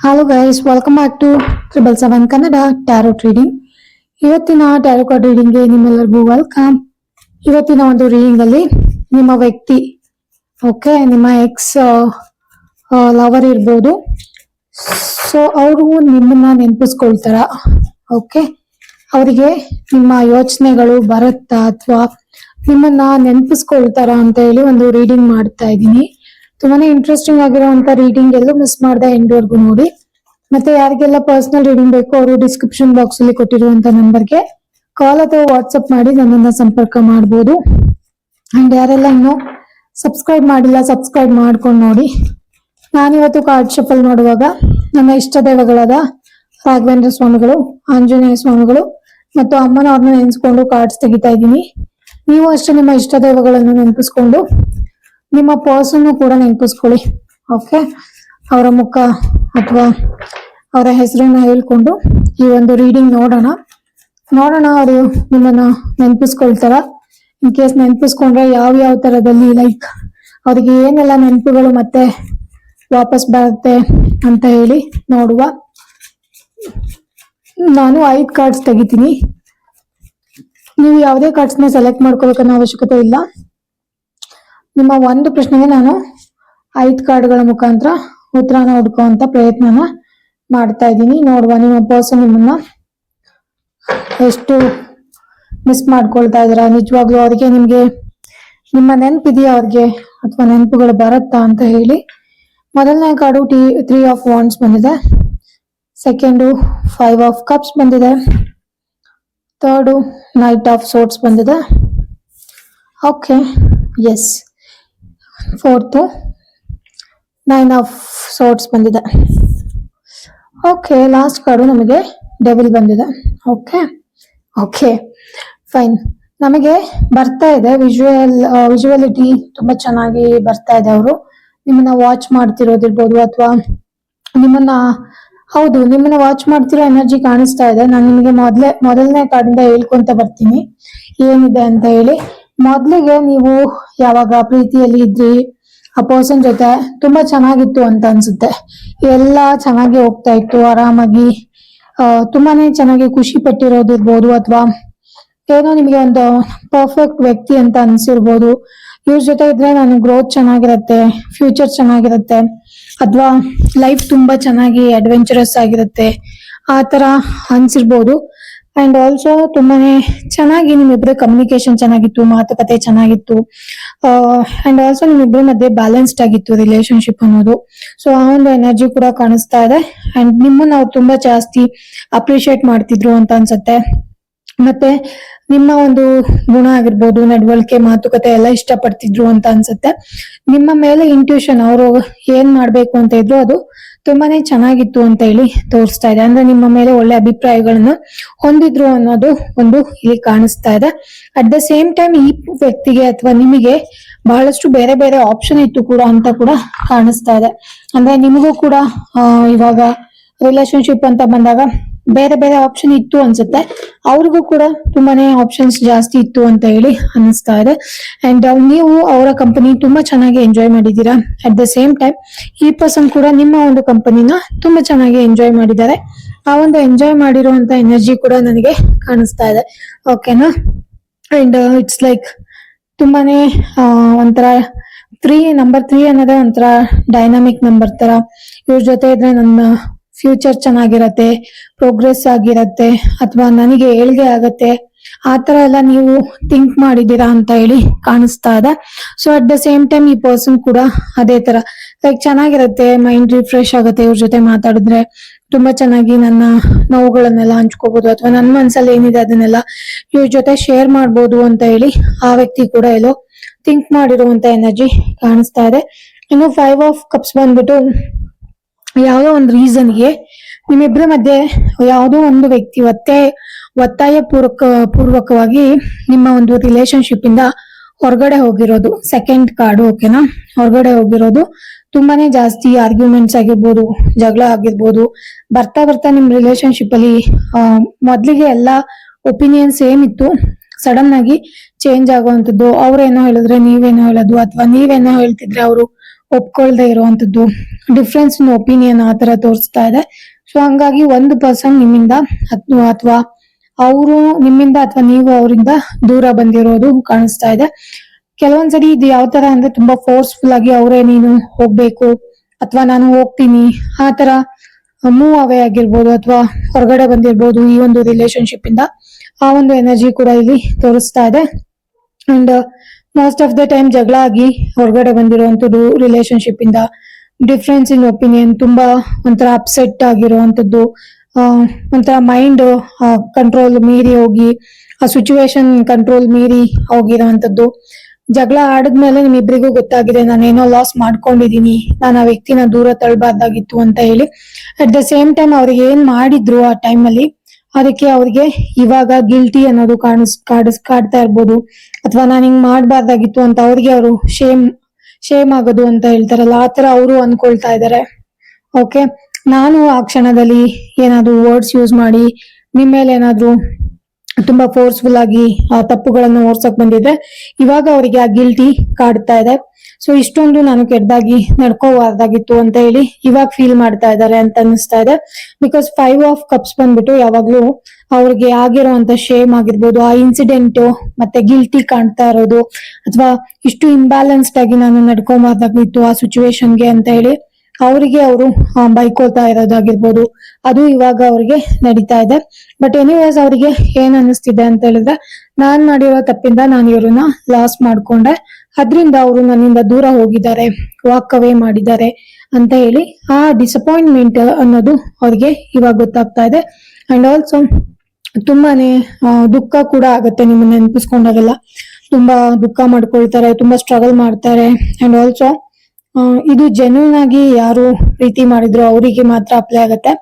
Hello guys, welcome back to 777 Kannada tarot reading. ಇವತ್ತಿನ tarot card ರೀಡಿಂಗ್ಗೆ ನಿಮ್ಮೆಲ್ಲರಿಗೂ ವೆಲ್ಕಮ್. ಇವತ್ತಿನ ಒಂದು ರೀಡಿಂಗ್ ಅಲ್ಲಿ ನಿಮ್ಮ ವ್ಯಕ್ತಿ, ಓಕೆ, ನಿಮ್ಮ ಎಕ್ಸ್ ಲವರ್ ಇರ್ಬೋದು. ಸೊ ಅವರು ನಿಮ್ಮನ್ನ ನೆನಪಿಸ್ಕೊಳ್ತಾರ. ಓಕೆ, ಅವರಿಗೆ ನಿಮ್ಮ ಯೋಚನೆಗಳು ಬರುತ್ತಾ ಅಥವಾ ನಿಮ್ಮನ್ನ ನೆನಪಿಸ್ಕೊಳ್ತಾರ ಅಂತ ಹೇಳಿ ಒಂದು ರೀಡಿಂಗ್ ಮಾಡ್ತಾ ಇದ್ದೀನಿ. ತುಂಬಾನೇ ಇಂಟ್ರೆಸ್ಟಿಂಗ್ ಆಗಿರುವಂತ ರೀಡಿಂಗ್, ಎಲ್ಲೂ ಮಿಸ್ ಮಾಡದೆ ಎಂಡ್ವರೆಗೂ ನೋಡಿ. ಮತ್ತೆ ಯಾರಿಗೆಲ್ಲ ಪರ್ಸನಲ್ ರೀಡಿಂಗ್ ಬೇಕು ಅವರು ಡಿಸ್ಕ್ರಿಪ್ಷನ್ ಬಾಕ್ಸ್ ಅಲ್ಲಿ ಕೊಟ್ಟಿರುವಂತ ನಂಬರ್ಗೆ ಕಾಲ್ ಅಥವಾ ವಾಟ್ಸ್ಆಪ್ ಮಾಡಿ ನನ್ನನ್ನ ಸಂಪರ್ಕ ಮಾಡಬಹುದು. ಅಂಡ್ ಯಾರೆಲ್ಲ ಇನ್ನೂ ಸಬ್ಸ್ಕ್ರೈಬ್ ಮಾಡಿಲ್ಲ ಸಬ್ಸ್ಕ್ರೈಬ್ ಮಾಡ್ಕೊಂಡು ನೋಡಿ. ನಾನಿವತ್ತು ಕಾರ್ಡ್ ಶಫಲ್ ಮಾಡುವಾಗ ನನ್ನ ಇಷ್ಟ ದೈವಗಳಾದ ರಾಘವೇಂದ್ರ ಸ್ವಾಮಿಗಳು, ಆಂಜನೇಯ ಸ್ವಾಮಿಗಳು ಮತ್ತು ಅಮ್ಮನವ್ರನ್ನ ನೆನೆಸ್ಕೊಂಡು ಕಾರ್ಡ್ಸ್ ತೆಗಿತಾ ಇದ್ದೀನಿ. ನೀವು ಅಷ್ಟೇ ನಿಮ್ಮ ಇಷ್ಟ ದೈವಗಳನ್ನು ನೆನಪಿಸ್ಕೊಂಡು ನಿಮ್ಮ ಪರ್ಸನ್ ಕೂಡ ನೆನಪಿಸ್ಕೊಳ್ಳಿ. ಓಕೆ, ಅವರ ಮುಖ ಅಥವಾ ಅವರ ಹೆಸರನ್ನ ಹೇಳ್ಕೊಂಡು ಈ ಒಂದು ರೀಡಿಂಗ್ ನೋಡೋಣ ಅವರು ನಿಮ್ಮನ್ನ ನೆನಪಿಸ್ಕೊಳ್ತಾರ. ಇನ್ ಕೇಸ್ ನೆನಪಿಸ್ಕೊಂಡ್ರೆ ಯಾವ ತರದಲ್ಲಿ, ಲೈಕ್ ಅವ್ರಿಗೆ ಏನೆಲ್ಲ ನೆನಪುಗಳು ಮತ್ತೆ ವಾಪಸ್ ಬರುತ್ತೆ ಅಂತ ಹೇಳಿ ನೋಡುವ. ನಾನು 5 ಕಾರ್ಡ್ಸ್ ತೆಗಿತೀನಿ. ನೀವು ಯಾವುದೇ ಕಾರ್ಡ್ಸ್ನ ಸೆಲೆಕ್ಟ್ ಮಾಡ್ಕೋಬೇಕನ್ನೋ ಅವಶ್ಯಕತೆ ಇಲ್ಲ. ನಿಮ್ಮ ಒಂದು ಪ್ರಶ್ನೆಗೆ ನಾನು 5 ಕಾರ್ಡ್ಗಳ ಮುಖಾಂತರ ಉತ್ತರನ ಹುಡ್ಕುವಂತ ಪ್ರಯತ್ನನ ಮಾಡ್ತಾ ಇದ್ದೀನಿ. ನೋಡುವ ನಿಮ್ಮ ಪರ್ಸನ್ ನಿಮ್ಮನ್ನ ಎಷ್ಟು ಮಿಸ್ ಮಾಡ್ಕೊಳ್ತಾ ಇದಾರ, ನಿಜವಾಗ್ಲೂ ಅವ್ರಿಗೆ ನಿಮ್ಗೆ ನಿಮ್ಮ ನೆನಪಿದೆಯಾ ಅವ್ರಿಗೆ ಅಥವಾ ನೆನಪುಗಳು ಬರುತ್ತಾ ಅಂತ ಹೇಳಿ. ಮೊದಲನೇ ಕಾರ್ಡು 3 ಆಫ್ ವಾಂಡ್ಸ್ ಬಂದಿದೆ. ಸೆಕೆಂಡು 5 ಆಫ್ ಕಪ್ಸ್ ಬಂದಿದೆ. ಥರ್ಡು ನೈಟ್ ಆಫ್ ಸೋರ್ಟ್ಸ್ ಬಂದಿದೆ. Okay, yes. Fourth 9 of swords ಬಂದಿದೆ. ಓಕೆ, ಲಾಸ್ಟ್ ಕಾರ್ಡು ನಮಗೆ ಡೆವಿಲ್ ಬಂದಿದೆ. Okay fine. ನಮಗೆ ಬರ್ತಾ ಇದೆ ವಿಜುವಲಿಟಿ ತುಂಬಾ ಚೆನ್ನಾಗಿ ಬರ್ತಾ ಇದೆ. ಅವರು ನಿಮ್ಮನ್ನ ವಾಚ್ ಮಾಡ್ತಿರೋದಿರ್ಬೋದು ಅಥವಾ ನಿಮ್ಮನ್ನ ವಾಚ್ ಮಾಡ್ತಿರೋ ಎನರ್ಜಿ ಕಾಣಿಸ್ತಾ ಇದೆ. ನಾನು ನಿಮಗೆ ಮೊದಲನೇ ಕಾರ್ಡಿಂದ ಹೇಳ್ಕೊಂತ ಬರ್ತೀನಿ ಏನಿದೆ ಅಂತ ಹೇಳಿ. ಮೊದ್ಲಿಗೆ ನೀವು ಯಾವಾಗ ಪ್ರೀತಿಯಲ್ಲಿ ಇದ್ರಿ, ಆ ಪರ್ಸನ್ ಜೊತೆ ತುಂಬಾ ಚೆನ್ನಾಗಿತ್ತು ಅಂತ ಅನ್ಸುತ್ತೆ. ಎಲ್ಲ ಚೆನ್ನಾಗಿ ಹೋಗ್ತಾ ಇತ್ತು, ಆರಾಮಾಗಿ ತುಂಬಾನೇ ಚೆನ್ನಾಗಿ ಖುಷಿ ಪಟ್ಟಿರೋದಿರ್ಬೋದು ಅಥವಾ ಏನೋ ನಿಮಗೆ ಒಂದು ಪರ್ಫೆಕ್ಟ್ ವ್ಯಕ್ತಿ ಅಂತ ಅನ್ಸಿರ್ಬೋದು. ಇವ್ರ ಜೊತೆ ಇದ್ರೆ ನಾನು ಗ್ರೋತ್ ಚೆನ್ನಾಗಿರತ್ತೆ, ಫ್ಯೂಚರ್ ಚೆನ್ನಾಗಿರತ್ತೆ ಅಥವಾ ಲೈಫ್ ತುಂಬಾ ಚೆನ್ನಾಗಿ ಅಡ್ವೆಂಚರಸ್ ಆಗಿರುತ್ತೆ, ಆ ತರ ಅನ್ಸಿರ್ಬೋದು. ಅಂಡ್ ಆಲ್ಸೋ ತುಂಬಾನೇ ಚೆನ್ನಾಗಿ ನಿಮ್ಮಿಬ್ಬರ ಕಮ್ಯುನಿಕೇಶನ್ ಚೆನ್ನಾಗಿತ್ತು, ಮಾತುಕತೆ ಚೆನ್ನಾಗಿತ್ತು. ಅಂಡ್ ಆಲ್ಸೋ ನಿಮ್ಮಿಬ್ಬರ ಮಧ್ಯೆ ಬ್ಯಾಲೆನ್ಸ್ಡ್ ಆಗಿತ್ತು ರಿಲೇಶನ್ಶಿಪ್ ಅನ್ನೋದು. ಸೊ ಆ ಒಂದು ಎನರ್ಜಿ ಕೂಡ ಕಾಣಿಸ್ತಾ ಇದೆ. ಅಂಡ್ ನಿಮ್ಮನ್ನ ಅವ್ರು ತುಂಬಾ ಜಾಸ್ತಿ ಅಪ್ರಿಶಿಯೇಟ್ ಮಾಡ್ತಿದ್ರು ಅಂತ ಅನ್ಸುತ್ತೆ. ಮತ್ತೆ ನಿಮ್ಮ ಒಂದು ಗುಣ ಆಗಿರ್ಬೋದು, ನಡವಳಿಕೆ, ಮಾತುಕತೆ ಎಲ್ಲ ಇಷ್ಟಪಡ್ತಿದ್ರು ಅಂತ ಅನ್ಸುತ್ತೆ. ನಿಮ್ಮ ಮೇಲೆ ಇಂಟ್ಯೂಷನ್, ಅವರು ಏನ್ ಮಾಡ್ಬೇಕು ಅಂತ ಇದ್ರು ಅದು ತುಂಬಾನೇ ಚೆನ್ನಾಗಿತ್ತು ಅಂತ ಹೇಳಿ ತೋರಿಸ್ತಾ ಇದೆ. ಅಂದ್ರೆ ನಿಮ್ಮ ಮೇಲೆ ಒಳ್ಳೆ ಅಭಿಪ್ರಾಯಗಳನ್ನ ಹೊಂದಿದ್ರು ಅನ್ನೋದು ಒಂದು ಇಲ್ಲಿ ಕಾಣಿಸ್ತಾ ಇದೆ. ಅಟ್ ದ ಸೇಮ್ ಟೈಮ್ ಈ ವ್ಯಕ್ತಿಗೆ ಅಥವಾ ನಿಮಗೆ ಬಹಳಷ್ಟು ಬೇರೆ ಬೇರೆ ಆಪ್ಷನ್ ಇತ್ತು ಕೂಡ ಅಂತ ಕೂಡ ಕಾಣಿಸ್ತಾ ಇದೆ. ಅಂದ್ರೆ ನಿಮಗೂ ಕೂಡ ಇವಾಗ ರಿಲೇಶನ್ಶಿಪ್ ಅಂತ ಬಂದಾಗ ಬೇರೆ ಬೇರೆ ಆಪ್ಷನ್ ಇತ್ತು ಅನ್ಸುತ್ತೆ. ಅವ್ರಿಗೂ ಕೂಡ ತುಂಬಾನೇ ಆಪ್ಷನ್ಸ್ ಜಾಸ್ತಿ ಇತ್ತು ಅಂತ ಹೇಳಿ ಅನಿಸ್ತಾ ಇದೆ. ಅಂಡ್ ನೀವು ಅವರ ಕಂಪನಿ ತುಂಬಾ ಚೆನ್ನಾಗಿ ಎಂಜಾಯ್ ಮಾಡಿದೀರಾ. ಅಟ್ ದ ಸೇಮ್ ಟೈಮ್ ಈ ಪರ್ಸನ್ ಕೂಡ ನಿಮ್ಮ ಒಂದು ಕಂಪನಿನ ತುಂಬಾ ಚೆನ್ನಾಗಿ ಎಂಜಾಯ್ ಮಾಡಿದ್ದಾರೆ. ಆ ಒಂದು ಎಂಜಾಯ್ ಮಾಡಿರುವಂತ ಎನರ್ಜಿ ಕೂಡ ನನಗೆ ಕಾಣಿಸ್ತಾ ಇದೆ. ಓಕೆನಾ? ಅಂಡ್ ಇಟ್ಸ್ ಲೈಕ್ ತುಂಬಾನೇ ಒಂಥರ ನಂಬರ್ 3 ಅನ್ನೋದೇ ಒಂಥರ ಡೈನಾಮಿಕ್ ನಂಬರ್ ತರ. ಇವ್ರ ಜೊತೆ ಇದ್ರೆ ನನ್ನ ಫ್ಯೂಚರ್ ಚೆನ್ನಾಗಿರತ್ತೆ, ಪ್ರೋಗ್ರೆಸ್ ಆಗಿರತ್ತೆ ಅಥವಾ ನನಗೆ ಏಳ್ಗೆ ಆಗತ್ತೆ, ಆ ತರ ಎಲ್ಲ ನೀವು ಥಿಂಕ್ ಮಾಡಿದೀರಾ ಅಂತ ಹೇಳಿ ಕಾಣಿಸ್ತಾ ಇದೆ. So at the same time ಈ ಪರ್ಸನ್ ಕೂಡ ಅದೇ ತರ ಲೈಕ್ ಚೆನ್ನಾಗಿರತ್ತೆ, ಮೈಂಡ್ ರಿಫ್ರೆಶ್ ಆಗುತ್ತೆ. ಇವ್ರ ಜೊತೆ ಮಾತಾಡಿದ್ರೆ ತುಂಬಾ ಚೆನ್ನಾಗಿ ನನ್ನ ನೋವುಗಳನ್ನೆಲ್ಲ ಹಂಚ್ಕೋಬಹುದು ಅಥವಾ ನನ್ನ ಮನ್ಸಲ್ಲಿ ಏನಿದೆ ಅದನ್ನೆಲ್ಲ ಇವ್ರ ಜೊತೆ ಶೇರ್ ಮಾಡ್ಬೋದು ಅಂತ ಹೇಳಿ ಆ ವ್ಯಕ್ತಿ ಕೂಡ ಎಲ್ಲೋ ಥಿಂಕ್ ಮಾಡಿರುವಂತ ಎನರ್ಜಿ ಕಾಣಿಸ್ತಾ ಇದೆ. ಇನ್ನು 5 ಆಫ್ ಕಪ್ಸ್ ಬಂದ್ಬಿಟ್ಟು ಯಾವುದೋ ಒಂದು ರೀಸನ್ಗೆ ನಿಮ್ಮಿಬ್ಬರ ಮಧ್ಯೆ ಯಾವುದೋ ಒಂದು ವ್ಯಕ್ತಿ ಒತ್ತಾಯ ಪೂರ್ವಕವಾಗಿ ನಿಮ್ಮ ಒಂದು ರಿಲೇಶನ್ಶಿಪ್ ಇಂದ ಹೊರಗಡೆ ಹೋಗಿರೋದು. ಸೆಕೆಂಡ್ ಕಾರ್ಡು, ಓಕೆನಾ? ಹೊರಗಡೆ ಹೋಗಿರೋದು ತುಂಬಾನೇ ಜಾಸ್ತಿ ಆರ್ಗ್ಯುಮೆಂಟ್ಸ್ ಆಗಿರ್ಬೋದು, ಜಗಳ ಆಗಿರ್ಬೋದು. ಬರ್ತಾ ಬರ್ತಾ ನಿಮ್ ರಿಲೇಶನ್ಶಿಪ್ ಅಲ್ಲಿ ಮೊದ್ಲಿಗೆ ಎಲ್ಲಾ ಒಪಿನಿಯನ್ ಸೇಮ್ ಇತ್ತು, ಸಡನ್ ಆಗಿ ಚೇಂಜ್ ಆಗುವಂತದ್ದು. ಅವ್ರೇನೋ ಹೇಳಿದ್ರೆ ನೀವೇನೋ ಹೇಳೋದು ಅಥವಾ ನೀವೇನೋ ಹೇಳ್ತಿದ್ರೆ ಅವರು ಒಪ್ಕೊಳ್ದೆ ಇರುವಂತದ್ದು, ಡಿಫ್ರೆನ್ಸ್ ಇನ್ ಒಪಿನಿಯನ್ ಆ ತರ ತೋರಿಸ್ತಾ ಇದೆ. ಸೊ ಹಂಗಾಗಿ ಒಂದು ಪರ್ಸನ್ ನಿಮ್ಮಿಂದ ಅಥವಾ ಅವರು ನಿಮ್ಮಿಂದ ಅಥವಾ ನೀವು ಅವರಿಂದ ದೂರ ಬಂದಿರೋದು ಕಾಣಿಸ್ತಾ ಇದೆ. ಕೆಲವೊಂದ್ಸರಿ ಇದು ಯಾವ ತರ ಅಂದ್ರೆ ತುಂಬಾ ಫೋರ್ಸ್ಫುಲ್ ಆಗಿ ಅವರೇ ನೀನು ಹೋಗ್ಬೇಕು ಅಥವಾ ನಾನು ಹೋಗ್ತೀನಿ ಆ ತರ ಮೂವ್ ಅವೇ ಆಗಿರ್ಬೋದು ಅಥವಾ ಹೊರಗಡೆ ಬಂದಿರ್ಬೋದು ಈ ಒಂದು ರಿಲೇಶನ್ಶಿಪ್ ಇಂದ. ಆ ಒಂದು ಎನರ್ಜಿ ಕೂಡ ಇಲ್ಲಿ ತೋರಿಸ್ತಾ ಇದೆ. And most of the time ಜಗಳ ಆಗಿ ಹೊರಗಡೆ ಬಂದಿರುವಂತದ್ದು ರಿಲೇಶನ್ಶಿಪ್ ಇಂದ. ಡಿಫ್ರೆನ್ಸ್ ಇನ್ ಒಪಿನಿಯನ್, ತುಂಬಾ ಒಂಥರ ಅಪ್ಸೆಟ್ ಆಗಿರುವಂತದ್ದು, ಒಂಥರ ಮೈಂಡ್ ಕಂಟ್ರೋಲ್ ಮೀರಿ ಹೋಗಿ ಆ ಸಿಚುವೇಶನ್ ಕಂಟ್ರೋಲ್ ಮೀರಿ ಹೋಗಿರುವಂತದ್ದು. ಜಗಳ ಆಡಿದ್ಮೇಲೆ ನಿಮ್ಮಿಬ್ರಿಗೂ ಗೊತ್ತಾಗಿದೆ ನಾನೇನೋ ಲಾಸ್ ಮಾಡ್ಕೊಂಡಿದೀನಿ, ನಾನು ಆ ವ್ಯಕ್ತಿನ ದೂರ ತಳ್ಳಬಾರ್ದಾಗಿತ್ತು ಅಂತ ಹೇಳಿ. ಅಟ್ ದ ಸೇಮ್ ಟೈಮ್ ಅವ್ರಿಗೆ ಏನ್ ಮಾಡಿದ್ರು ಆ ಟೈಮ್ ಅಲ್ಲಿ ಅದಕ್ಕೆ ಅವ್ರಿಗೆ ಇವಾಗ ಗಿಲ್ಟಿ ಅನ್ನೋದು ಕಾಡ್ತಾ ಇರ್ಬೋದು, ಅಥವಾ ನಾನು ಹಿಂಗ್ ಮಾಡ್ಬಾರ್ದಾಗಿತ್ತು ಅಂತ ಅವ್ರಿಗೆ ಅವರು ಶೇಮ್ ಆಗೋದು ಅಂತ ಹೇಳ್ತಾರಲ್ಲ ಆ ತರ ಅವರು ಅನ್ಕೊಳ್ತಾ ಇದಾರೆ. ಓಕೆ, ನಾನು ಆ ಕ್ಷಣದಲ್ಲಿ ಏನಾದ್ರು ವರ್ಡ್ಸ್ ಯೂಸ್ ಮಾಡಿ ನಿಮ್ ಮೇಲೆ ಏನಾದ್ರು ತುಂಬಾ ಫೋರ್ಸ್ಫುಲ್ ಆಗಿ ಆ ತಪ್ಪುಗಳನ್ನು ಓಡ್ಸಕ್ ಬಂದಿದ್ರೆ ಇವಾಗ ಅವರಿಗೆ ಆ ಗಿಲ್ಟಿ ಕಾಡ್ತಾ ಇದೆ. ಸೊ ಇಷ್ಟೊಂದು ನಾನು ಕೆಟ್ಟದಾಗಿ ನಡ್ಕೋಬಾರ್ದಾಗಿತ್ತು ಅಂತ ಹೇಳಿ ಇವಾಗ ಫೀಲ್ ಮಾಡ್ತಾ ಇದ್ದಾರೆ ಅಂತ ಅನಿಸ್ತಾ ಇದೆ. ಬಿಕಾಸ್ 5 ಆಫ್ ಕಪ್ಸ್ ಬಂದ್ಬಿಟ್ಟು ಯಾವಾಗ್ಲೂ ಅವ್ರಿಗೆ ಆಗಿರುವಂತ ಶೇಮ್ ಆಗಿರ್ಬೋದು, ಆ ಇನ್ಸಿಡೆಂಟ್ ಮತ್ತೆ ಗಿಲ್ಟಿ ಕಾಣ್ತಾ ಇರೋದು, ಅಥವಾ ಇಷ್ಟು ಇಂಬ್ಯಾಲೆನ್ಸ್ಡ್ ಆಗಿ ನಾನು ನಡ್ಕೋಬಾರ್ದಾಗಿತ್ತು ಆ ಸಿಚುವೇಶನ್ಗೆ ಅಂತ ಹೇಳಿ ಅವರಿಗೆ ಅವರು ಬೈಕೋತಾ ಇರೋದಾಗಿರ್ಬೋದು, ಅದು ಇವಾಗ ಅವ್ರಿಗೆ ನಡೀತಾ ಇದೆ. ಬಟ್ ಎನಿವೇಸ್ ಅವರಿಗೆ ಏನ್ ಅನಿಸ್ತಿದೆ ಅಂತ ಹೇಳಿದ್ರೆ ನಾನ್ ಮಾಡಿರೋ ತಪ್ಪಿಂದ ನಾನು ಇವ್ರನ್ನ ಲಾಸ್ ಮಾಡ್ಕೊಂಡೆ, ಅದ್ರಿಂದ ಅವರು ನನ್ನಿಂದ ದೂರ ಹೋಗಿದ್ದಾರೆ, ವಾಕ್ ಅವೇ ಮಾಡಿದ್ದಾರೆ ಅಂತ ಹೇಳಿ ಆ ಡಿಸಪಾಯಿಂಟ್ಮೆಂಟ್ ಅನ್ನೋದು ಅವ್ರಿಗೆ ಇವಾಗ ಗೊತ್ತಾಗ್ತಾ ಇದೆ. ಅಂಡ್ ಆಲ್ಸೋ ತುಂಬಾನೇ ದುಃಖ ಕೂಡ ಆಗತ್ತೆ ನಿಮ್ಮನ್ನ ನೆನಪಿಸ್ಕೊಂಡಾಗೆಲ್ಲ. ತುಂಬಾ ದುಃಖ ಮಾಡ್ಕೊಳ್ತಾರೆ, ತುಂಬಾ ಸ್ಟ್ರಗಲ್ ಮಾಡ್ತಾರೆ. ಅಂಡ್ ಆಲ್ಸೋ ಇದು ಜೆನ್ಯೂನ್ ಆಗಿ ಯಾರು ಪ್ರೀತಿ ಮಾಡಿದ್ರು ಅವರಿಗೆ ಮಾತ್ರ ಅಪ್ಲೈ ಆಗತ್ತೆ.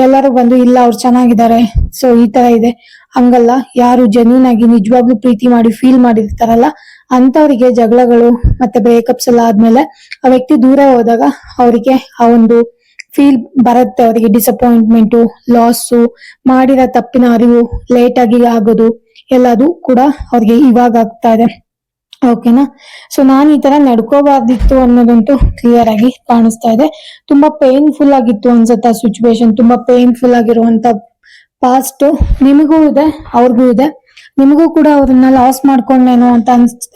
ಎಲ್ಲರೂ ಬಂದು ಇಲ್ಲ ಅವ್ರು ಚೆನ್ನಾಗಿದ್ದಾರೆ ಸೊ ಈ ತರ ಇದೆ ಹಂಗಲ್ಲ. ಯಾರು ಜೆನ್ಯೂನ್ ಆಗಿ ನಿಜವಾಗ್ಲೂ ಪ್ರೀತಿ ಮಾಡಿ ಫೀಲ್ ಮಾಡಿರ್ತಾರಲ್ಲ ಅಂತವರಿಗೆ ಜಗಳಗಳು ಮತ್ತೆ ಬ್ರೇಕಪ್ಸ್ ಎಲ್ಲ ಆದ್ಮೇಲೆ ಆ ವ್ಯಕ್ತಿ ದೂರ ಹೋದಾಗ ಅವರಿಗೆ ಆ ಒಂದು ಫೀಲ್ ಬರುತ್ತೆ. ಅವರಿಗೆ ಡಿಸಪಾಯಿಂಟ್ಮೆಂಟು, ಲಾಸು, ಮಾಡಿರೋ ತಪ್ಪಿನ ಅರಿವು ಲೇಟ್ ಆಗಿ ಆಗೋದು ಎಲ್ಲದು ಕೂಡ ಅವ್ರಿಗೆ ಇವಾಗ ಆಗ್ತಾ ಇದೆ. ಓಕೆನಾ? ಸೊ ನಾನು ಈ ತರ ನಡ್ಕೋಬಾರ್ದಿತ್ತು ಅನ್ನೋದಂತೂ ಕ್ಲಿಯರ್ ಆಗಿ ಕಾಣಿಸ್ತಾ ಇದೆ. ತುಂಬಾ ಪೇನ್ಫುಲ್ ಆಗಿತ್ತು ಅನ್ಸುತ್ತೆ ಆ ಸಿಚುವೇಶನ್. ತುಂಬಾ ಪೇನ್ಫುಲ್ ಆಗಿರುವಂತ ಪಾಸ್ಟ್ ನಿಮಗೂ ಇದೆ ಅವ್ರಿಗೂ ಇದೆ. ನಿಮಗೂ ಕೂಡ ಅವ್ರನ್ನ ಲಾಸ್ ಮಾಡ್ಕೊಂಡೇನೋ ಅಂತ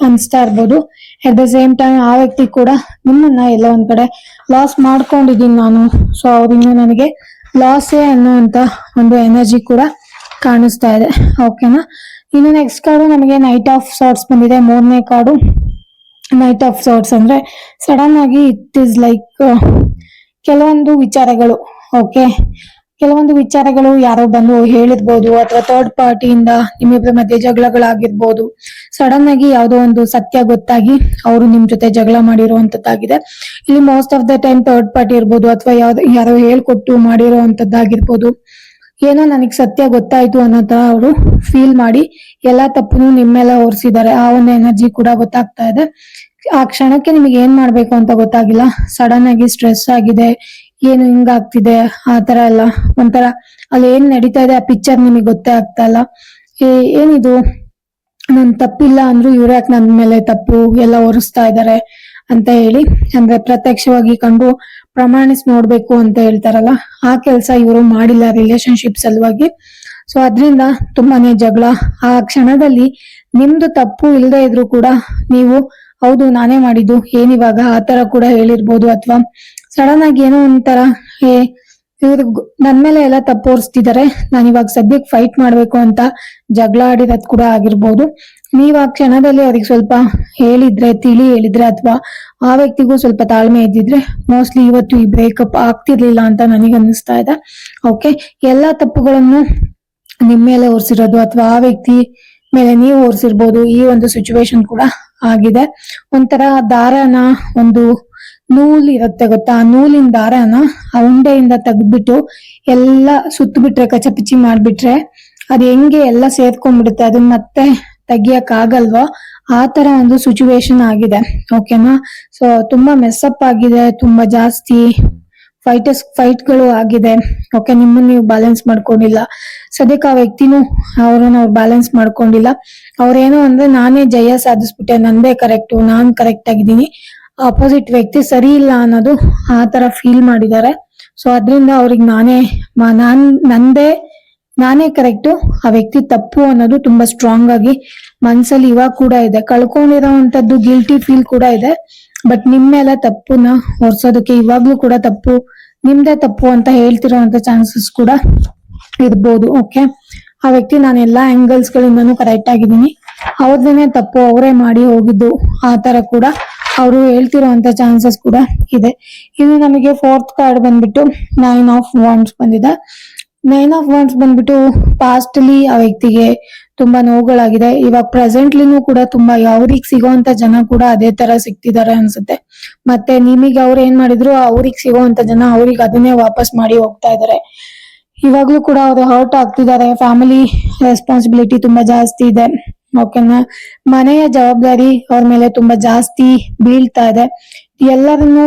ಅನ್ಸ್ತಾ ಇರ್ಬೋದು. ಅಟ್ ದ ಸೇಮ್ ಟೈಮ್ ಆ ವ್ಯಕ್ತಿ ಕೂಡ ನಿಮ್ಮನ್ನ ಎಲ್ಲ ಒಂದ್ ಕಡೆ ಲಾಸ್ ಮಾಡ್ಕೊಂಡಿದೀನಿ ನಾನು, ಸೊ ಅವ್ರಿಂದ ನನಗೆ ಲಾಸೇ ಅನ್ನೋಂತ ಒಂದು ಎನರ್ಜಿ ಕೂಡ ಕಾಣಿಸ್ತಾ ಇದೆ. ಓಕೆನಾ? ಇನ್ನು ನೆಕ್ಸ್ಟ್ ಕಾರ್ಡು ನಮಗೆ ನೈಟ್ ಆಫ್ ಸಾರ್ಟ್ಸ್ ಬಂದಿದೆ. 3ನೇ ಕಾರ್ಡು ನೈಟ್ ಆಫ್ ಸಾರ್ಟ್ಸ್ ಅಂದ್ರೆ ಸಡನ್ ಆಗಿ ಇಟ್ ಇಸ್ ಲೈಕ್ ಕೆಲವೊಂದು ವಿಚಾರಗಳು, ಓಕೆ, ಕೆಲವೊಂದು ವಿಚಾರಗಳು ಯಾರೋ ಬಂದು ಹೇಳಿರ್ಬೋದು, ಅಥವಾ ಥರ್ಡ್ ಪಾರ್ಟಿಯಿಂದ ನಿಮ್ಮಿಬ್ಬರ ಮಧ್ಯೆ ಜಗಳಗಳಾಗಿರ್ಬೋದು. ಸಡನ್ ಆಗಿ ಯಾವುದೋ ಒಂದು ಸತ್ಯ ಗೊತ್ತಾಗಿ ಅವರು ನಿಮ್ ಜೊತೆ ಜಗಳ ಮಾಡಿರುವಂತದ್ದಾಗಿದೆ. ಇಲ್ಲಿ most of the time third party ಇರ್ಬೋದು, ಅಥವಾ ಯಾರೋ ಹೇಳ್ಕೊಟ್ಟು ಮಾಡಿರುವಂತದ್ದಾಗಿರ್ಬೋದು. ಏನೋ ನನಗ್ ಸತ್ಯ ಗೊತ್ತಾಯ್ತು ಅನ್ನೋ ತರ ಅವರು ಫೀಲ್ ಮಾಡಿ ಎಲ್ಲಾ ತಪ್ಪನ್ನು ನಿಮ್ಮೆಲ್ಲ ಹೊರಿಸಿದ್ದಾರೆ. ಆ ಒಂದು ಎನರ್ಜಿ ಕೂಡ ಗೊತ್ತಾಗ್ತಾ ಇದೆ. ಆ ಕ್ಷಣಕ್ಕೆ ನಿಮಗೆ ಏನ್ ಮಾಡ್ಬೇಕು ಅಂತ ಗೊತ್ತಾಗಿಲ್ಲ. ಸಡನ್ ಆಗಿ ಸ್ಟ್ರೆಸ್ ಆಗಿದೆ, ಏನು ಹಿಂಗಾಗ್ತಿದೆ ಆ ತರ ಎಲ್ಲ ಒಂಥರ ಅಲ್ಲಿ ಏನ್ ನಡೀತಾ ಇದೆ ಆ ಪಿಕ್ಚರ್ ನಿಮಗೆ ಗೊತ್ತೇ ಆಗ್ತಾ ಇಲ್ಲ. ಏನಿದು ನನ್ ತಪ್ಪಿಲ್ಲ ಅಂದ್ರು ಇವ್ರ ಯಾಕೆ ನನ್ ಮೇಲೆ ತಪ್ಪು ಎಲ್ಲ ಹೊರಿಸ್ತಾ ಇದಾರೆ ಅಂತ ಹೇಳಿ, ಅಂದ್ರೆ ಪ್ರತ್ಯಕ್ಷವಾಗಿ ಕಂಡು ಪ್ರಮಾಣಿಸಿ ನೋಡ್ಬೇಕು ಅಂತ ಹೇಳ್ತಾರಲ್ಲ, ಆ ಕೆಲ್ಸ ಇವರು ಮಾಡಿಲ್ಲ ರಿಲೇಶನ್ಶಿಪ್ ಸಲುವಾಗಿ. ಸೊ ಅದ್ರಿಂದ ತುಂಬಾನೇ ಜಗಳ. ಆ ಕ್ಷಣದಲ್ಲಿ ನಿಮ್ದು ತಪ್ಪು ಇಲ್ಲದೆ ಇದ್ರು ಕೂಡ ನೀವು ಹೌದು ನಾನೇ ಮಾಡಿದ್ದು ಏನಿವಾಗ ಆ ತರ ಕೂಡ ಹೇಳಿರ್ಬೋದು. ಅಥವಾ ಸಡನ್ ಆಗಿ ಏನೋ ಒಂಥರ ಇವ್ರು ನನ್ ಮೇಲೆ ಎಲ್ಲ ತಪ್ಪು ಹೊರಿಸ್ತಿದ್ದಾರೆ, ನಾನು ಇವಾಗ ಸದ್ಯಕ್ಕೆ ಫೈಟ್ ಮಾಡ್ಬೇಕು ಅಂತ ಜಗಳ ಆಡಿರೋದ್ ಕೂಡ ಆಗಿರ್ಬೋದು. ನೀವ್ ಆ ಕ್ಷಣದಲ್ಲಿ ಅವ್ರಿಗೆ ಸ್ವಲ್ಪ ಹೇಳಿದ್ರೆ, ತಿಳಿ ಹೇಳಿದ್ರೆ, ಅಥವಾ ಆ ವ್ಯಕ್ತಿಗೂ ಸ್ವಲ್ಪ ತಾಳ್ಮೆ ಇದ್ದಿದ್ರೆ ಮೋಸ್ಟ್ಲಿ ಇವತ್ತು ಈ ಬ್ರೇಕಪ್ ಆಗ್ತಿರ್ಲಿಲ್ಲ ಅಂತ ನನಗೆ ಅನ್ನಿಸ್ತಾ ಇದೆ. ಓಕೆ, ಎಲ್ಲಾ ತಪ್ಪುಗಳನ್ನು ನಿಮ್ ಮೇಲೆ ಹೊರಿಸಿರೋದು ಅಥವಾ ಆ ವ್ಯಕ್ತಿ ಮೇಲೆ ನೀವು ಹೊರಿಸಿರ್ಬೋದು. ಈ ಒಂದು ಸಿಚುವೇಶನ್ ಕೂಡ ಆಗಿದೆ. ಒಂಥರ ದಾರನ, ಒಂದು ನೂಲ್ ಇರುತ್ತೆ ಗೊತ್ತಾ, ಆ ನೂಲಿನ ದಾರನ ಆ ಉಂಡೆಯಿಂದ ತೆಗ್ದ್ಬಿಟ್ಟು ಎಲ್ಲ ಸುತ್ತ ಬಿಟ್ರೆ, ಕಚಪಿಚಿ ಮಾಡ್ಬಿಟ್ರೆ ಅದ್ ಹೆಂಗೆ ಎಲ್ಲ ಸೇರ್ಕೊಂಡ್ಬಿಡುತ್ತೆ, ಅದನ್ನ ಮತ್ತೆ ತೆಗಿಯಕ್ ಆಗಲ್ವಾ, ಆ ತರ ಒಂದು ಸಿಚುವೇಶನ್ ಆಗಿದೆ. ಓಕೆನಾ? ಸೊ ತುಂಬಾ ಮೆಸ್ಸಪ್ ಆಗಿದೆ, ತುಂಬಾ ಜಾಸ್ತಿ ಫೈಟ್ಗಳು ಆಗಿದೆ. ಓಕೆ, ನಿಮ್ಮನ್ನ ನೀವು ಬ್ಯಾಲೆನ್ಸ್ ಮಾಡ್ಕೊಂಡಿಲ್ಲ. ಸದ್ಯಕ್ಕೆ ಆ ವ್ಯಕ್ತಿನೂ ಅವ್ರನ್ನ ಅವ್ರು ಬ್ಯಾಲೆನ್ಸ್ ಮಾಡ್ಕೊಂಡಿಲ್ಲ. ಅವ್ರೇನೋ ಅಂದ್ರೆ ನಾನೇ ಜಯ ಸಾಧಿಸ್ಬಿಟ್ಟೆ, ನಂದೇ ಕರೆಕ್ಟು, ನಾನ್ ಕರೆಕ್ಟ್ ಆಗಿದ್ದೀನಿ ಅಪೋಸಿಟ್ ವ್ಯಕ್ತಿ ಸರಿ ಇಲ್ಲ ಅನ್ನೋದು ಆ ತರ ಫೀಲ್ ಮಾಡಿದ್ದಾರೆ. ಸೊ ಅದ್ರಿಂದ ಅವ್ರಿಗೆ ನಾನೇ ಕರೆಕ್ಟು, ಆ ವ್ಯಕ್ತಿ ತಪ್ಪು ಅನ್ನೋದು ತುಂಬಾ ಸ್ಟ್ರಾಂಗ್ ಆಗಿ ಮನ್ಸಲ್ಲಿ ಇವಾಗ ಕೂಡ ಇದೆ. ಕಳ್ಕೊಂಡಿರೋಂಥದ್ದು ಗಿಲ್ಟಿ ಫೀಲ್ ಕೂಡ ಇದೆ. ಬಟ್ ನಿಮ್ ಮೇಲೆ ತಪ್ಪುನ ಹೊರ್ಸೋದಕ್ಕೆ ಇವಾಗ್ಲೂ ಕೂಡ ತಪ್ಪು ನಿಮ್ದೇ ತಪ್ಪು ಅಂತ ಹೇಳ್ತಿರೋಂತ ಚಾನ್ಸಸ್ ಕೂಡ ಇರ್ಬೋದು. ಓಕೆ, ಆ ವ್ಯಕ್ತಿ ನಾನು ಎಲ್ಲಾ ಆಂಗಲ್ಸ್ ಗಳಿಂದನೂ ಕರೆಕ್ಟ್ ಆಗಿದ್ದೀನಿ, ಅವ್ರದೇನೆ ತಪ್ಪು, ಅವರೇ ಮಾಡಿ ಹೋಗಿದ್ದು ಆ ತರ ಕೂಡ ಅವರು ಹೇಳ್ತಿರೋಂತ ಚಾನ್ಸಸ್ ಕೂಡ ಇದೆ. ಇನ್ನು ನಮಗೆ ಫೋರ್ತ್ ಕಾರ್ಡ್ ಬಂದ್ಬಿಟ್ಟು 9 ಆಫ್ ವಾಂಡ್ಸ್ ಬಂದಿದೆ. 9 ಆಫ್ ವಾಂಡ್ಸ್ ಬಂದ್ಬಿಟ್ಟು ಪಾಸ್ಟ್ಲಿ ಆ ವ್ಯಕ್ತಿಗೆ ತುಂಬಾ ನೋವುಗಳಾಗಿದೆ. ಇವಾಗ ಪ್ರೆಸೆಂಟ್ಲಿನೂ ಕೂಡ ತುಂಬಾ ಅವ್ರಿಗೆ ಸಿಗೋಂತ ಜನ ಕೂಡ ಅದೇ ತರ ಸಿಗ್ತಿದ್ದಾರೆ ಅನ್ಸುತ್ತೆ. ಮತ್ತೆ ನಿಮಗೆ ಅವ್ರು ಏನ್ ಮಾಡಿದ್ರು ಅವ್ರಿಗೆ ಸಿಗೋಂತ ಜನ ಅವ್ರಿಗೆ ಅದನ್ನೇ ವಾಪಸ್ ಮಾಡಿ ಹೋಗ್ತಾ ಇದಾರೆ. ಇವಾಗ್ಲೂ ಕೂಡ ಅವ್ರು ಹರ್ಟ್ ಆಗ್ತಿದ್ದಾರೆ. ಫ್ಯಾಮಿಲಿ ರೆಸ್ಪಾನ್ಸಿಬಿಲಿಟಿ ತುಂಬಾ ಜಾಸ್ತಿ ಇದೆ. ಓಕೆನಾ, ಮನೆಯ ಜವಾಬ್ದಾರಿ ಅವ್ರ ಮೇಲೆ ತುಂಬಾ ಜಾಸ್ತಿ ಬೀಳ್ತಾ ಇದೆ. ಎಲ್ಲರನ್ನು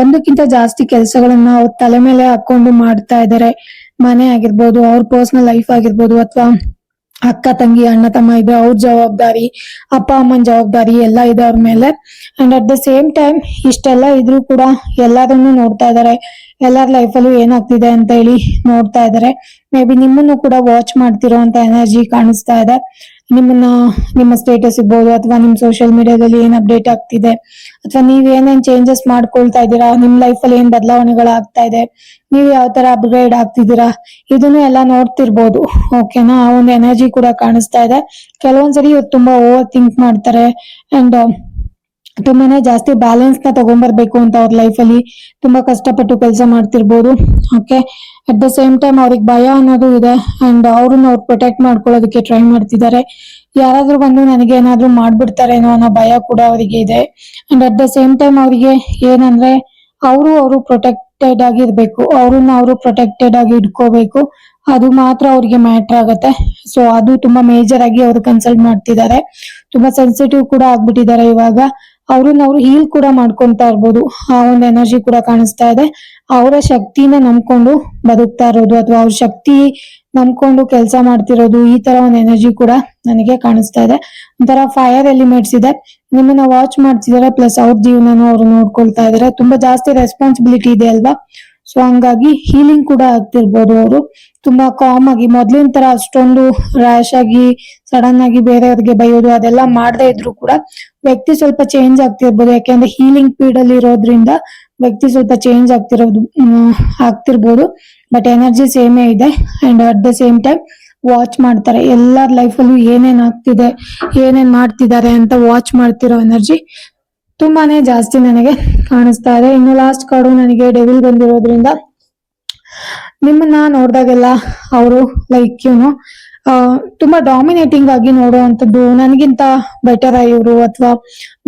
ಒಂದಕ್ಕಿಂತ ಜಾಸ್ತಿ ಕೆಲಸಗಳನ್ನ ಅವ್ರ ತಲೆ ಮೇಲೆ ಹಾಕೊಂಡು ಮಾಡ್ತಾ ಇದ್ದಾರೆ. ಮನೆ ಆಗಿರ್ಬೋದು, ಅವ್ರ ಪರ್ಸನಲ್ ಲೈಫ್ ಆಗಿರ್ಬೋದು, ಅಥವಾ ಅಕ್ಕ ತಂಗಿ ಅಣ್ಣ ತಮ್ಮ ಇದೆ ಅವ್ರ ಜವಾಬ್ದಾರಿ, ಅಪ್ಪ ಅಮ್ಮನ ಜವಾಬ್ದಾರಿ ಎಲ್ಲ ಇದೆ ಅವ್ರ ಮೇಲೆ. And at the same time ಇಷ್ಟೆಲ್ಲ ಇದ್ರೂ ಕೂಡ ಎಲ್ಲರನ್ನು ನೋಡ್ತಾ ಇದಾರೆ. ಎಲ್ಲರ ಲೈಫಲ್ಲೂ ಏನಾಗ್ತಿದೆ ಅಂತ ಹೇಳಿ ನೋಡ್ತಾ ಇದಾರೆ. ಮೇ ಬಿ ನಿಮ್ಮನ್ನು ಕೂಡ ವಾಚ್ ಮಾಡ್ತಿರೋ ಅಂತ ಎನರ್ಜಿ ಕಾಣಿಸ್ತಾ ಇದೆ. ನಿಮ್ಮ ಸ್ಟೇಟಸ್ ಇರ್ಬೋದು, ಅಥವಾ ನಿಮ್ ಸೋಷಿಯಲ್ ಮೀಡಿಯಾದಲ್ಲಿ ಏನ್ ಅಪ್ಡೇಟ್ ಆಗ್ತಿದೆ, ಅಥವಾ ನೀವ್ ಏನೇನ್ ಚೇಂಜಸ್ ಮಾಡ್ಕೊಳ್ತಾ ಇದ್ದೀರಾ, ನಿಮ್ ಲೈಫ್ ಅಲ್ಲಿ ಏನ್ ಬದಲಾವಣೆಗಳಾಗ್ತಾ ಇದೆ, ನೀವ್ ಯಾವ ತರ ಅಪ್ಗ್ರೇಡ್ ಆಗ್ತಿದ್ದೀರಾ, ಇದನ್ನು ಎಲ್ಲ ನೋಡ್ತಿರ್ಬೋದು. ಓಕೆನಾ, ಆ ಒಂದು ಎನರ್ಜಿ ಕೂಡ ಕಾಣಿಸ್ತಾ ಇದೆ. ಕೆಲವೊಂದ್ಸರಿ ಇವ್ರು ತುಂಬಾ ಓವರ್ ಥಿಂಕ್ ಮಾಡ್ತಾರೆ. ಅಂಡ್ ತುಂಬಾನೇ ಜಾಸ್ತಿ ಬ್ಯಾಲೆನ್ಸ್ ನ ತಗೊಂಡ್ಬರ್ಬೇಕು ಅಂತ ಅವ್ರ ಲೈಫ್ ಅಲ್ಲಿ ತುಂಬಾ ಕಷ್ಟಪಟ್ಟು ಕೆಲಸ ಮಾಡ್ತಿರ್ಬೋದು. Okay, at the same time ಅವ್ರಿಗೆ ಭಯ ಅನ್ನೋದು ಇದೆ. ಅಂಡ್ ಅವ್ರನ್ನ ಅವ್ರು ಪ್ರೊಟೆಕ್ಟ್ ಮಾಡ್ಕೊಳ್ಳೋದಕ್ಕೆ ಟ್ರೈ ಮಾಡ್ತಿದ್ದಾರೆ. ಯಾರಾದ್ರೂ ಬಂದು ನನಗೆ ಏನಾದ್ರೂ ಮಾಡ್ಬಿಡ್ತಾರೇನೋ ಅನ್ನೋ ಭಯ ಕೂಡ ಅವರಿಗೆ ಇದೆ. And at the same time ಅವರಿಗೆ ಏನಂದ್ರೆ ಅವರು ಪ್ರೊಟೆಕ್ಟೆಡ್ ಆಗಿರ್ಬೇಕು, ಅವ್ರನ್ನ ಅವರು ಪ್ರೊಟೆಕ್ಟೆಡ್ ಆಗಿ ಇಟ್ಕೋಬೇಕು. ಅದು ಮಾತ್ರ ಅವ್ರಿಗೆ ಮ್ಯಾಟರ್ ಆಗತ್ತೆ. ಸೊ ಅದು ತುಂಬಾ ಮೇಜರ್ ಆಗಿ ಅವರು ಕನ್ಸಲ್ಟ್ ಮಾಡ್ತಿದ್ದಾರೆ. ತುಂಬಾ ಸೆನ್ಸಿಟಿವ್ ಕೂಡ ಆಗ್ಬಿಟ್ಟಿದ್ದಾರೆ ಇವಾಗ. ಅವ್ರನ್ನ ಅವ್ರು ಹೀಲ್ ಕೂಡ ಮಾಡ್ಕೊಂತಾ ಇರ್ಬೋದು. ಆ ಒಂದು ಎನರ್ಜಿ ಕೂಡ ಕಾಣಿಸ್ತಾ ಇದೆ. ಅವರ ಶಕ್ತಿನ ನಂಬ್ಕೊಂಡು ಬದುಕ್ತಾ ಇರೋದು, ಅಥವಾ ಅವ್ರ ಶಕ್ತಿ ನಂಬ್ಕೊಂಡು ಕೆಲಸ ಮಾಡ್ತಿರೋದು, ಈ ತರ ಒಂದು ಎನರ್ಜಿ ಕೂಡ ನನಗೆ ಕಾಣಿಸ್ತಾ ಇದೆ. ಒಂಥರ ಫೈರ್ ಎಲಿಮೆಂಟ್ಸ್ ಇದೆ. ನಿಮ್ಮನ್ನ ವಾಚ್ ಮಾಡ್ತಿದ್ದಾರೆ, ಪ್ಲಸ್ ಅವ್ರ ಜೀವನನೂ ಅವ್ರು ನೋಡ್ಕೊಳ್ತಾ ಇದಾರೆ. ತುಂಬಾ ಜಾಸ್ತಿ ರೆಸ್ಪಾನ್ಸಿಬಿಲಿಟಿ ಇದೆ ಅಲ್ವಾ. ಸೊ ಹಂಗಾಗಿ ಹೀಲಿಂಗ್ ಕೂಡ ಆಗ್ತಿರ್ಬೋದು. ಅವರು ತುಂಬಾ ಕಾಮ್ ಆಗಿ ಮೊದ್ಲಿನ ತರ ಅಷ್ಟೊಂದು ರ್ಯಾಶ್ ಆಗಿ ಸಡನ್ ಆಗಿ ಬೇರೆಯವ್ರಿಗೆ ಬೈಯೋದು ಅದೆಲ್ಲ ಮಾಡದೇ ಇದ್ರು ಕೂಡ ವ್ಯಕ್ತಿ ಸ್ವಲ್ಪ ಚೇಂಜ್ ಆಗ್ತಿರ್ಬೋದು. ಯಾಕೆಂದ್ರೆ ಹೀಲಿಂಗ್ ಪೀಡ್ ಅಲ್ಲಿ ಇರೋದ್ರಿಂದ ವ್ಯಕ್ತಿ ಸ್ವಲ್ಪ ಚೇಂಜ್ ಆಗ್ತಿರ್ಬೋದು. ಬಟ್ ಎನರ್ಜಿ ಸೇಮೇ ಇದೆ. And at the same time watch ಮಾಡ್ತಾರೆ. ಎಲ್ಲರ ಲೈಫಲ್ಲೂ ಏನೇನ್ ಆಗ್ತಿದೆ, ಏನೇನ್ ಮಾಡ್ತಿದ್ದಾರೆ ಅಂತ ವಾಚ್ ಮಾಡ್ತಿರೋ ಎನರ್ಜಿ ತುಂಬಾನೇ ಜಾಸ್ತಿ ನನಗೆ ಕಾಣಿಸ್ತಾ ಇದೆ. ಇನ್ನು ಲಾಸ್ಟ್ ಕಾರ್ಡು ನನಗೆ ಡೆವಿಲ್ ಬಂದಿರೋದ್ರಿಂದ ನಿಮ್ಮನ್ನ ನೋಡಿದಾಗೆಲ್ಲ ಅವರು ಲೈಕ್ ತುಂಬಾ ಡಾಮಿನೇಟಿಂಗ್ ಆಗಿ ನೋಡುವಂಥದ್ದು, ನನ್ಗಿಂತ ಬೆಟರ್ ಇವರು, ಅಥವಾ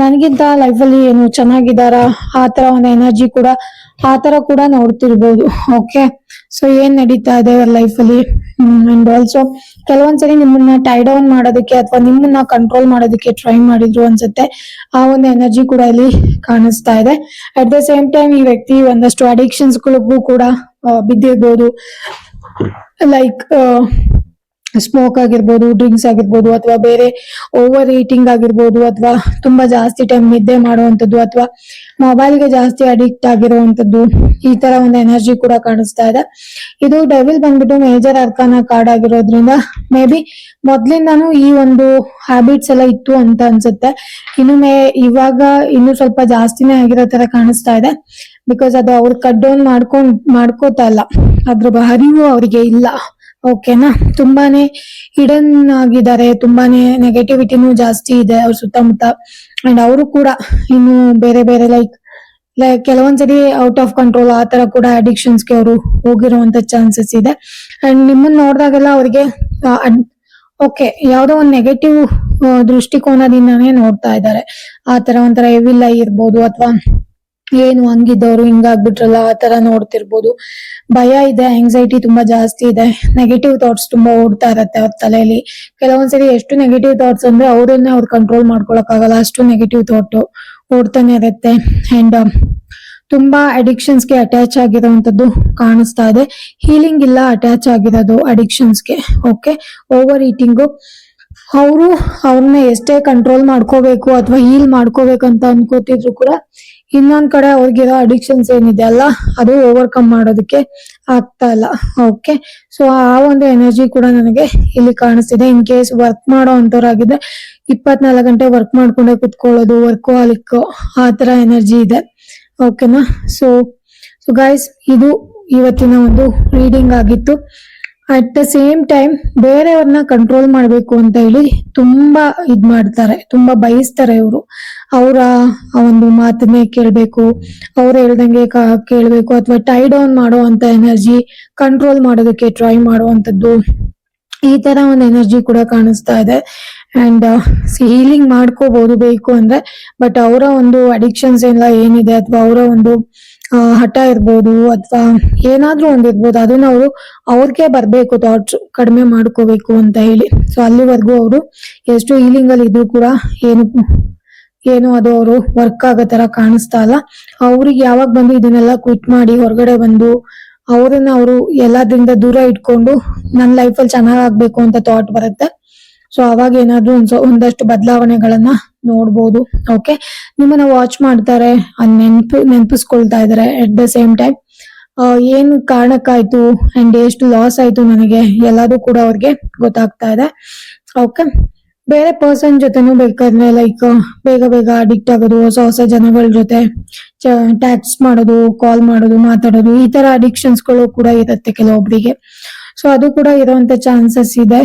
ನನ್ಗಿಂತ ಲೈಫಲ್ಲಿ ಏನು ಚೆನ್ನಾಗಿದಾರ, ಆ ತರ ಒಂದು ಎನರ್ಜಿ ಕೂಡ ಆ ತರ ಕೂಡ ನೋಡ್ತಿರ್ಬೋದು. ಓಕೆ, ಸೊ ಏನ್ ನಡೀತಾ ಇದೆ ಅವ್ರ ಲೈಫಲ್ಲಿ. ಅಂಡ್ ಆಲ್ಸೋ ಕೆಲವೊಂದ್ಸರಿ ನಿಮ್ಮನ್ನ ಟೈ ಡೌನ್ ಮಾಡೋದಕ್ಕೆ ಅಥವಾ ನಿಮ್ಮನ್ನ ಕಂಟ್ರೋಲ್ ಮಾಡೋದಕ್ಕೆ ಟ್ರೈ ಮಾಡಿದ್ರು ಅನ್ಸುತ್ತೆ. ಆ ಒಂದು ಎನರ್ಜಿ ಕೂಡ ಇಲ್ಲಿ ಕಾಣಿಸ್ತಾ ಇದೆ. ಅಟ್ ದ ಸೇಮ್ ಟೈಮ್ ಈ ವ್ಯಕ್ತಿ ಒಂದಷ್ಟು ಅಡಿಕ್ಷನ್ಸ್ ಗಳಿಗೂ ಕೂಡ ಬಿದ್ದಿರ್ಬೋದು. ಲೈಕ್ ಸ್ಮೋಕ್ ಆಗಿರ್ಬೋದು, ಡ್ರಿಂಕ್ಸ್ ಆಗಿರ್ಬೋದು, ಅಥವಾ ಬೇರೆ ಓವರ್ ಈಟಿಂಗ್ ಆಗಿರ್ಬೋದು, ಅಥವಾ ತುಂಬಾ ಜಾಸ್ತಿ ಟೈಮ್ ನಿದ್ದೆ ಮಾಡುವಂತದ್ದು, ಅಥವಾ ಮೊಬೈಲ್ಗೆ ಜಾಸ್ತಿ ಅಡಿಕ್ಟ್ ಆಗಿರುವಂತದ್ದು, ಈ ತರ ಒಂದು ಎನರ್ಜಿ ಕೂಡ ಕಾಣಿಸ್ತಾ ಇದೆ. ಇದು ಡೆವಿಲ್ ಬಂದ್ಬಿಟ್ಟು ಮೇಜರ್ ಅರ್ಕಾನ ಕಾರ್ಡ್ ಆಗಿರೋದ್ರಿಂದ ಮೇ ಬಿ ಮೊದ್ಲಿಂದಾನು ಈ ಒಂದು ಹ್ಯಾಬಿಟ್ಸ್ ಎಲ್ಲ ಇತ್ತು ಅಂತ ಅನ್ಸುತ್ತೆ. ಇವಾಗ ಇನ್ನು ಸ್ವಲ್ಪ ಜಾಸ್ತಿನೇ ಆಗಿರೋ ತರ ಕಾಣಿಸ್ತಾ ಇದೆ. ಬಿಕಾಸ್ ಅದು ಅವ್ರು ಕಟ್ ಡೌನ್ ಮಾಡ್ಕೋತಾ ಇಲ್ಲ, ಅದ್ರ ಅರಿವು ಅವ್ರಿಗೆ ಇಲ್ಲ. ಓಕೆನಾ, ತುಂಬಾನೇ ಹಿಡನ್ ಆಗಿದ್ದಾರೆ. ತುಂಬಾನೇ ನೆಗೆಟಿವಿಟಿನೂ ಜಾಸ್ತಿ ಇದೆ ಅವ್ರ ಸುತ್ತಮುತ್ತ. ಅಂಡ್ ಅವರು ಕೂಡ ಇನ್ನು ಬೇರೆ ಬೇರೆ ಲೈಕ್ ಕೆಲವೊಂದ್ಸರಿ ಔಟ್ ಆಫ್ ಕಂಟ್ರೋಲ್ ಆ ತರ ಕೂಡ ಅಡಿಕ್ಷನ್ಸ್ಗೆ ಅವರು ಹೋಗಿರುವಂತ ಚಾನ್ಸಸ್ ಇದೆ. ಅಂಡ್ ನಿಮ್ಮನ್ನ ನೋಡಿದಾಗೆಲ್ಲ ಅವ್ರಿಗೆ ಓಕೆ ಯಾವ್ದೋ ಒಂದು ನೆಗೆಟಿವ್ ದೃಷ್ಟಿಕೋನದಿಂದಾನೇ ನೋಡ್ತಾ ಇದ್ದಾರೆ. ಆ ತರ ಒಂಥರ ಎವಿಲ್ ಇರ್ಬೋದು, ಅಥವಾ ಏನು ಹಂಗಿದ್ದವ್ರು ಹಿಂಗಾಗ್ಬಿಟ್ರಲ್ಲ ಆ ತರ ನೋಡ್ತಿರ್ಬೋದು. ಭಯ ಇದೆ, ಆಂಗ್ಸೈಟಿ ತುಂಬಾ ಜಾಸ್ತಿ ಇದೆ, ನೆಗೆಟಿವ್ ಥಾಟ್ಸ್ ತುಂಬಾ ಓಡ್ತಾ ಇರತ್ತೆ ಅವ್ರ ತಲೆಯಲ್ಲಿ. ಕೆಲವೊಂದ್ಸರಿ ಎಷ್ಟು ನೆಗೆಟಿವ್ ಥಾಟ್ಸ್ ಅಂದ್ರೆ ಅವ್ರನ್ನೇ ಅವ್ರು ಕಂಟ್ರೋಲ್ ಮಾಡ್ಕೊಳಕ್ ಆಗಲ್ಲ, ಅಷ್ಟು ನೆಗೆಟಿವ್ ಥಾಟ್ ಓಡ್ತಾನೆ ಇರತ್ತೆ. ಅಂಡ್ ತುಂಬಾ ಅಡಿಕ್ಷನ್ಸ್ಗೆ ಅಟ್ಯಾಚ್ ಆಗಿರೋಂಥದ್ದು ಕಾಣಿಸ್ತಾ ಇದೆ. ಹೀಲಿಂಗ್ ಇಲ್ಲ, ಅಟ್ಯಾಚ್ ಆಗಿರೋದು ಅಡಿಕ್ಷನ್ಸ್ಗೆ. ಓಕೆ, ಓವರ್ ಈಟಿಂಗು ಅವರು ಅವ್ರನ್ನ ಎಷ್ಟೇ ಕಂಟ್ರೋಲ್ ಮಾಡ್ಕೋಬೇಕು ಅಥವಾ ಹೀಲ್ ಮಾಡ್ಕೋಬೇಕು ಅಂತ ಅನ್ಕೋತಿದ್ರು ಕೂಡ ಇನ್ನೊಂದ್ ಕಡೆ ಅವ್ರಿಗಿರೋ ಅಡಿಕ್ಷನ್ಸ್ ಏನಿದೆ ಅಲ್ಲ ಅದು ಓವರ್ಕಮ್ ಮಾಡೋದಕ್ಕೆ ಆಗ್ತಾ ಇಲ್ಲ. ಓಕೆ, ಸೊ ಆ ಒಂದು ಎನರ್ಜಿ ಕೂಡ ನನಗೆ ಇಲ್ಲಿ ಕಾಣಿಸ್ತಿದೆ. ಇನ್ ಕೇಸ್ ವರ್ಕ್ ಮಾಡೋ ಅಂತವ್ರಾಗಿದ್ರೆ 24 ಗಂಟೆ ವರ್ಕ್ ಮಾಡ್ಕೊಂಡೆ ಕುತ್ಕೊಳ್ಳೋದು, ವರ್ಕೋಹಾಲಿಕ್ ಆ ತರ ಎನರ್ಜಿ ಇದೆ. ಓಕೆನಾ? ಸೊ ಗೈಸ್, ಇದು ಇವತ್ತಿನ ಒಂದು ರೀಡಿಂಗ್ ಆಗಿತ್ತು. ಅಟ್ ದ ಸೇಮ್ ಟೈಮ್ ಬೇರೆಯವ್ರನ್ನ ಕಂಟ್ರೋಲ್ ಮಾಡ್ಬೇಕು ಅಂತ ಹೇಳಿ ತುಂಬಾ ಮಾಡ್ತಾರೆ, ತುಂಬಾ ಬಯಸ್ತಾರೆ ಇವರು. ಅವರ ಒಂದು ಮಾತನ್ನೇ ಕೇಳ್ಬೇಕು, ಅವ್ರು ಹೇಳ್ದಂಗೆ ಕೇಳ್ಬೇಕು, ಅಥವಾ ಟೈ ಡೌನ್ ಮಾಡೋ ಅಂತ ಎನರ್ಜಿ, ಕಂಟ್ರೋಲ್ ಮಾಡೋದಕ್ಕೆ ಟ್ರೈ ಮಾಡುವಂತದ್ದು, ಈ ತರ ಒಂದು ಎನರ್ಜಿ ಕೂಡ ಕಾಣಿಸ್ತಾ ಇದೆ. ಅಂಡ್ ಹೀಲಿಂಗ್ ಮಾಡ್ಕೋಬಹುದು ಬೇಕು ಅಂದ್ರೆ, ಬಟ್ ಅವರ ಒಂದು ಅಡಿಕ್ಷನ್ಸ್ ಎಲ್ಲ ಏನಿದೆ ಅಥವಾ ಅವರ ಒಂದು ಹಠ ಇರ್ಬೋದು ಅಥವಾ ಏನಾದ್ರೂ ಒಂದಿರ್ಬೋದು, ಅದನ್ನ ಅವರು ಅವ್ರಿಗೆ ಬರ್ಬೇಕು ಥಾಟ್ಸ್ ಕಡಿಮೆ ಮಾಡ್ಕೋಬೇಕು ಅಂತ ಹೇಳಿ. ಸೊ ಅಲ್ಲಿವರೆಗೂ ಅವರು ಎಷ್ಟು ಹೀಲಿಂಗ್ ಅಲ್ಲಿ ಇದ್ರು ಕೂಡ ಏನು ಅದು ಅವರು ವರ್ಕ್ ಆಗೋ ತರ ಕಾಣಿಸ್ತಾ ಇಲ್ಲ. ಅವ್ರಿಗೆ ಯಾವಾಗ ಬಂದು ಇದನ್ನೆಲ್ಲ ಕ್ವಿಟ್ ಮಾಡಿ ಹೊರಗಡೆ ಬಂದು ಅವ್ರನ್ನ ಅವರು ಎಲ್ಲದ್ರಿಂದ ದೂರ ಇಟ್ಕೊಂಡು ನನ್ನ ಲೈಫಲ್ಲಿ ಚೆನ್ನಾಗಾಗ್ಬೇಕು ಅಂತ ಥಾಟ್ ಬರುತ್ತೆ. ಸೊ ಅವಾಗ ಏನಾದ್ರೂ ಒಂದಷ್ಟು ಬದಲಾವಣೆಗಳನ್ನ ನೋಡ್ಬೋದು. ಓಕೆ, ನಿಮ್ಮನ್ನ ವಾಚ್ ಮಾಡ್ತಾರೆ, ನೆನಪಿಸ್ಕೊಳ್ತಾ ಇದಾರೆ. ಅಟ್ ದ ಸೇಮ್ ಟೈಮ್ ಏನ್ ಕಾರಣಕ್ಕಾಯ್ತು ಅಂಡ್ ಎಷ್ಟು ಲಾಸ್ ಆಯ್ತು ನನಗೆ ಎಲ್ಲದೂ ಕೂಡ ಅವ್ರಿಗೆ ಗೊತ್ತಾಗ್ತಾ ಇದೆ. ಓಕೆ, ಬೇರೆ ಪರ್ಸನ್ ಜೊತೆನೂ ಬೇಕಾದ್ರೆ ಲೈಕ್ ಬೇಗ ಬೇಗ ಅಡಿಕ್ಟ್ ಆಗೋದು, ಹೊಸ ಜನಗಳ ಜೊತೆ ಟ್ಯಾಕ್ಸ್ ಮಾಡೋದು, ಕಾಲ್ ಮಾಡೋದು, ಮಾತಾಡೋದು, ಈ ತರ ಅಡಿಕ್ಷನ್ಸ್ ಗಳು ಕೂಡ ಇರುತ್ತೆ ಕೆಲವೊಬ್ಬರಿಗೆ. ಸೊ ಅದು ಕೂಡ ಇರುವಂತ ಚಾನ್ಸಸ್ ಇದೆ.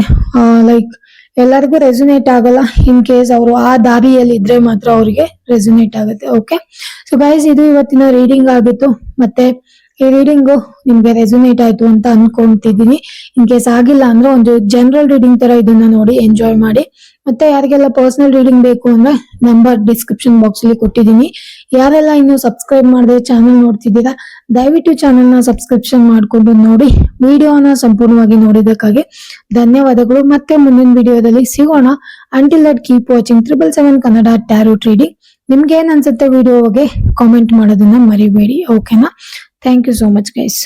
ಲೈಕ್ ಎಲ್ಲರಿಗೂ ರೆಸೊನೇಟ್ ಆಗಲ್ಲ. ಇನ್ ಕೇಸ್ ಅವರು ಆ ದಾರಿಯಲ್ಲಿ ಇದ್ರೆ ಮಾತ್ರ ಅವ್ರಿಗೆ ರೆಸೊನೇಟ್ ಆಗುತ್ತೆ. ಓಕೆ, ಸೊ ಗೈಸ್, ಇದು ಇವತ್ತಿನ ರೀಡಿಂಗ್ ಆಗಿತ್ತು. ಮತ್ತೆ ಈ ರೀಡಿಂಗು ನಿಮ್ಗೆ ರೆಸೊನೇಟ್ ಆಯ್ತು ಅಂತ ಅನ್ಕೊಂತಿದ್ದೀನಿ. ಇನ್ ಕೇಸ್ ಆಗಿಲ್ಲ ಅಂದ್ರೆ ಒಂದು ಜನರಲ್ ರೀಡಿಂಗ್ ತರ ಇದನ್ನ ನೋಡಿ ಎಂಜಾಯ್ ಮಾಡಿ. ಮತ್ತೆ ಯಾರಿಗೆಲ್ಲ ಪರ್ಸನಲ್ ರೀಡಿಂಗ್ ಬೇಕು ಅಂದ್ರೆ ನಂಬರ್ ಡಿಸ್ಕ್ರಿಪ್ಷನ್ ಬಾಕ್ಸ್ ಅಲ್ಲಿ ಕೊಟ್ಟಿದ್ದೀನಿ. ಯಾರೆಲ್ಲ ಇನ್ನು ಸಬ್ಸ್ಕ್ರೈಬ್ ಮಾಡದೆ ಚಾನಲ್ ನೋಡ್ತಿದ್ದೀರಾ, ದಯವಿಟ್ಟು ಚಾನಲ್ ನ ಸಬ್ಸ್ಕ್ರಿಪ್ಷನ್ ಮಾಡ್ಕೊಂಡು ನೋಡಿ. ವಿಡಿಯೋನ ಸಂಪೂರ್ಣವಾಗಿ ನೋಡಿದಕ್ಕಾಗಿ ಧನ್ಯವಾದಗಳು. ಮತ್ತೆ ಮುಂದಿನ ವಿಡಿಯೋದಲ್ಲಿ ಸಿಗೋಣ. Until that keep watching 777 Kannada tarot reading. ನಿಮ್ಗೆ ಏನ್ ಅನ್ಸುತ್ತೆ ವಿಡಿಯೋಗೆ ಕಾಮೆಂಟ್ ಮಾಡೋದನ್ನ ಮರಿಬೇಡಿ. ಓಕೆನಾ? Thank you so much guys.